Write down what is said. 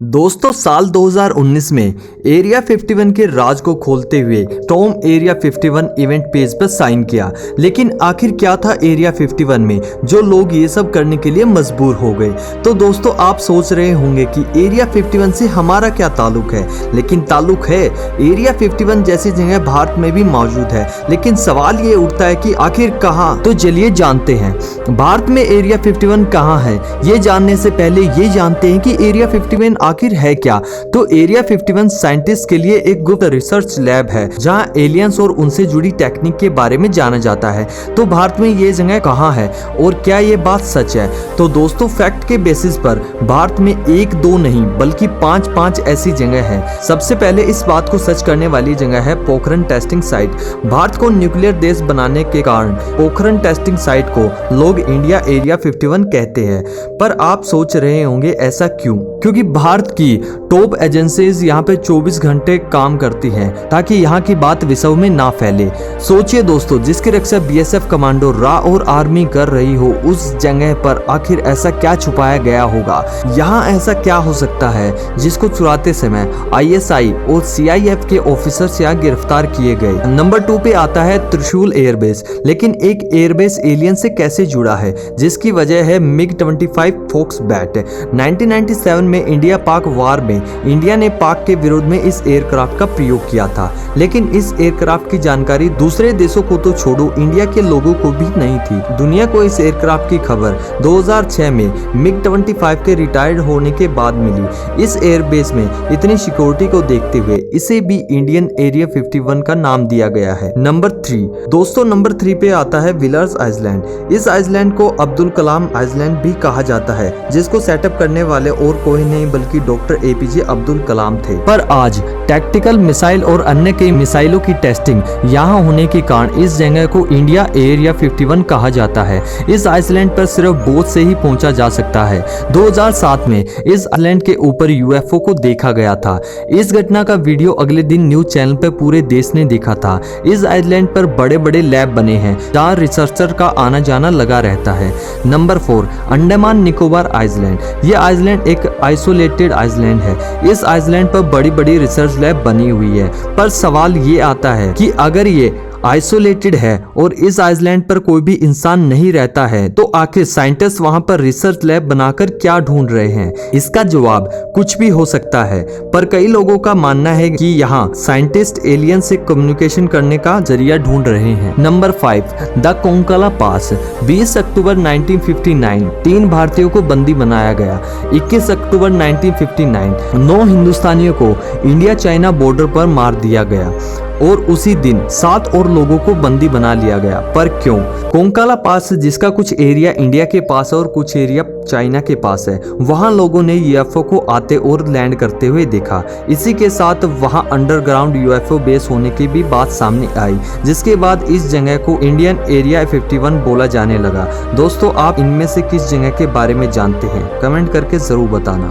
दोस्तों साल 2019 में एरिया 51 के राज को खोलते हुए टॉम एरिया 51 इवेंट पेज पर साइन किया। लेकिन आखिर क्या था एरिया 51 में जो लोग ये सब करने के लिए मजबूर हो गए। तो दोस्तों आप सोच रहे होंगे कि एरिया 51 से हमारा क्या ताल्लुक है, लेकिन ताल्लुक है। एरिया 51 जैसी जगह भारत में भी मौजूद है, लेकिन सवाल ये उठता है कि आखिर कहाँ। तो चलिए जानते हैं भारत में एरिया 51 कहाँ है। ये जानने से पहले ये जानते हैं कि एरिया 51 आखिर है क्या। तो एरिया 51 साइंटिस्ट के लिए एक गुप्त रिसर्च लैब है जहां एलियंस और उनसे जुड़ी टेक्निक के बारे में जाना जाता है। तो भारत में ये जगह कहां है और क्या ये बात सच है। तो दोस्तों फैक्ट के बेसिस पर भारत में एक दो नहीं बल्कि पांच ऐसी जगह है। सबसे पहले इस बात को सच करने वाली जगह है पोखरण टेस्टिंग साइट। भारत को न्यूक्लियर देश बनाने के कारण पोखरण टेस्टिंग साइट को लोग इंडिया एरिया 51 कहते हैं। पर आप सोच रहे होंगे ऐसा क्यों? क्योंकि भारत की टॉप एजेंसीज यहाँ पे 24 घंटे काम करती हैं ताकि यहाँ की बात विश्व में ना फैले। सोचिए दोस्तों, जिसकी रक्षा बीएसएफ कमांडो रा और आर्मी कर रही हो, उस जगह पर आखिर ऐसा क्या छुपाया गया होगा। यहाँ ऐसा क्या हो सकता है जिसको चुराते समय आईएसआई और सीआईएफ के ऑफिसर्स यहाँ गिरफ्तार किए गए। नंबर 2 पे आता है त्रिशूल एयरबेस। लेकिन एक एयरबेस एलियन से कैसे जुड़ा है, जिसकी वजह है MiG-25 फोक्स बैट। 1997 में इंडिया पाक वार में इंडिया ने पाक के विरोध में इस एयरक्राफ्ट का प्रयोग किया था। लेकिन इस एयरक्राफ्ट की जानकारी दूसरे देशों को तो छोड़ो, इंडिया के लोगों को भी नहीं थी। दुनिया को इस एयरक्राफ्ट की खबर 2006 में MiG-25 के रिटायर्ड होने के बाद मिली। इस एयरबेस में इतनी सिक्योरिटी को देखते हुए इसे भी इंडियन एरिया 51 का नाम दिया गया है। नंबर 3 दोस्तों, नंबर 3 पे आता है व्हीलर्स आइलैंड। इस आइलैंड को अब्दुल कलाम आइलैंड भी कहा जाता है, जिसको सेटअप करने वाले और कोई नहीं बल्कि डॉक्टर एपीजे अब्दुल कलाम थे। पर आज टैक्टिकल मिसाइल और अन्य कई मिसाइलों की टेस्टिंग यहाँ होने के कारण इस जगह को इंडिया एरिया 51 कहा जाता है। इस आइलैंड पर सिर्फ बोट से ही पहुंचा जा सकता है। 2007 में इस आइलैंड के ऊपर यूएफओ को देखा गया था। इस घटना का वीडियो अगले दिन न्यूज चैनल पर पूरे देश ने देखा था। इस आइलैंड पर बड़े बड़े लैब बने हैं जहाँ रिसर्चर का आना जाना लगा रहता है। Number 4 Andaman Nicobar island. ये आइलैंड एक आइसोलेटेड आइलैंड है। इस आइलैंड पर बड़ी बड़ी रिसर्च लैब बनी हुई है। पर सवाल ये आता है कि अगर ये आइसोलेटेड है और इस आइलैंड पर कोई भी इंसान नहीं रहता है, तो आखिर साइंटिस्ट वहां पर रिसर्च लैब बनाकर क्या ढूंढ रहे हैं। इसका जवाब कुछ भी हो सकता है, पर कई लोगों का मानना है कि यहाँ साइंटिस्ट एलियन से कम्युनिकेशन करने का जरिया ढूंढ रहे हैं। नंबर 5 द कोंकाला पास। 20 अक्टूबर 1959 3 भारतीयों को बंदी बनाया गया। 21 अक्टूबर 1959 9 हिंदुस्तानियों को इंडिया चाइना बॉर्डर पर मार दिया गया और उसी दिन 7 और लोगों को बंदी बना लिया गया। पर क्यों? कोंकाला पास, जिसका कुछ एरिया इंडिया के पास है और कुछ एरिया चाइना के पास है, वहां लोगों ने यूएफओ को आते और लैंड करते हुए देखा। इसी के साथ वहां अंडरग्राउंड यूएफओ बेस होने की भी बात सामने आई, जिसके बाद इस जगह को इंडियन एरिया 51 बोला जाने लगा। दोस्तों आप इनमें से किस जगह के बारे में जानते हैं, कमेंट करके जरूर बताना।